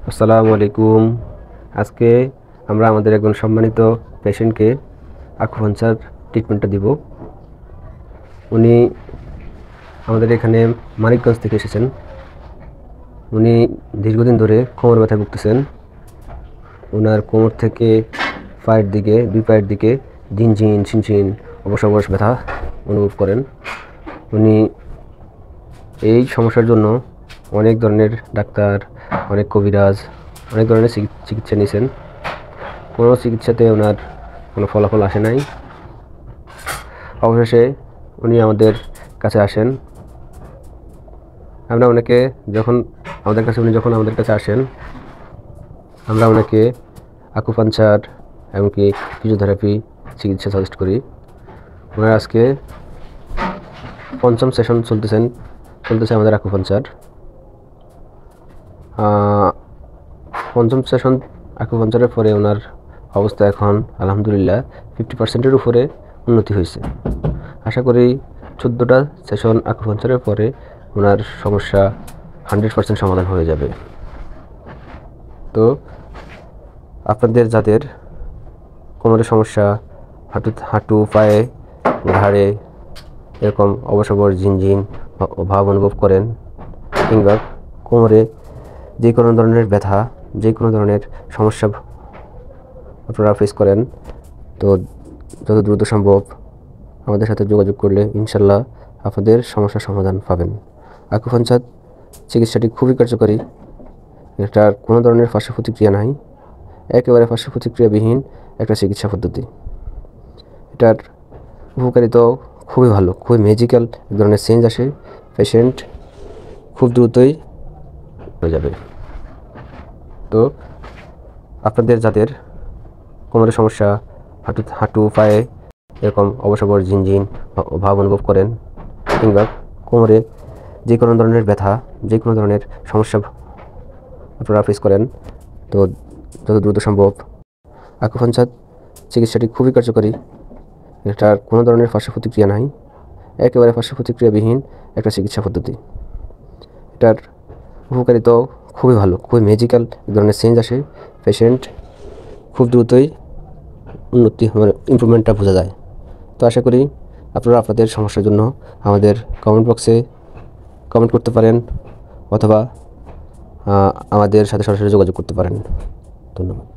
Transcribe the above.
আসসালামু আলাইকুম। আজকে আমরা আমাদের একজন সম্মানিত পেশেন্টকে আকুপাঞ্চার ট্রিটমেন্টটা দিব। উনি আমাদের এখানে মানিকগঞ্জ থেকে এসেছেন। উনি দীর্ঘদিন ধরে কোমর ব্যথায় ভুগতেছেন। ওনার কোমর থেকে পায়ের দিকে, দুই পায়ের দিকে ঝিনঝিন ছিনছিন অবশ ব্যথা অনুভব করেন। উনি এই সমস্যার জন্য অনেক ধরনের ডাক্তার, অনেক কবিরাজ, অনেক ধরনের চিকিৎসা নিয়েছেন। কোনো চিকিৎসাতে ওনার কোনো ফলাফল আসে নাই। অবশেষে উনি আমাদের কাছে আসেন। আমরা ওনাকে যখন আমাদের কাছে আসেন, আমরা ওনাকে আকুপাঞ্চার এমনকি ফিজিওথেরাপি চিকিৎসা সাজেস্ট করি। ওনার আজকে ৫ম সেশন চলতেছে আমাদের আকুপাঞ্চার। ৫ম সেশন আকুপাঞ্চারের পরে ওনার অবস্থা এখন আলহামদুলিল্লাহ 50%-এর উপরে উন্নতি হয়েছে। আশা করি 14টা সেশন আকুপাঞ্চারের পরে ওনার সমস্যা 100% সমাধান হয়ে যাবে। তো আপনাদের যাদের কোমরের সমস্যা, হাঁটু পায়ে ঘাড়ে এরকম অবশ ঝিনঝিন ভাব অনুভব করেন, কিংবা কোমরে যে কোনো ধরনের ব্যথা, যে কোনো ধরনের সমস্যা আপনারা ফেস করেন, তো যত দ্রুত সম্ভব আমাদের সাথে যোগাযোগ করলে ইনশাল্লাহ আপনাদের সমস্যার সমাধান পাবেন। আকুপাঞ্চার চিকিৎসাটি খুবই কার্যকরী। এটার কোনো ধরনের পার্শ্ব প্রতিক্রিয়া নাই, একেবারে পার্শ্ব প্রতিক্রিয়াবিহীন একটা চিকিৎসা পদ্ধতি। এটার উপকারিতাও খুবই ভালো, খুবই ম্যাজিক্যাল এক ধরনের চেঞ্জ আসে। পেশেন্ট খুব দ্রুতই হয়ে যাবে। তো আপনাদের যাদের কোমরের সমস্যা, হাঁটু পায়ে এরকম অবশ ঝিনঝিন ভাব অনুভব করেন, কিংবা কোমরে যে কোনো ধরনের ব্যথা, যে কোনো ধরনের সমস্যা আপনারা ফেস করেন, তো যত দ্রুত সম্ভব আকুপাঞ্চার চিকিৎসাটি খুবই কার্যকরী। এটার কোনো ধরনের পার্শ্ব প্রতিক্রিয়া নাই, একেবারে পার্শ্ব প্রতিক্রিয়াবিহীন একটা চিকিৎসা পদ্ধতি। এটার উপকারিতাও খুবই ভালো, খুবই ম্যাজিক্যাল এক ধরনের চেঞ্জ আসে। পেশেন্ট খুব দ্রুতই ইমপ্রুভমেন্টটা বোঝা যায়। তো আশা করি আপনারা আপনাদের সমস্যার জন্য আমাদের কমেন্ট বক্সে কমেন্ট করতে পারেন, অথবা আমাদের সাথে সরাসরি যোগাযোগ করতে পারেন। ধন্যবাদ।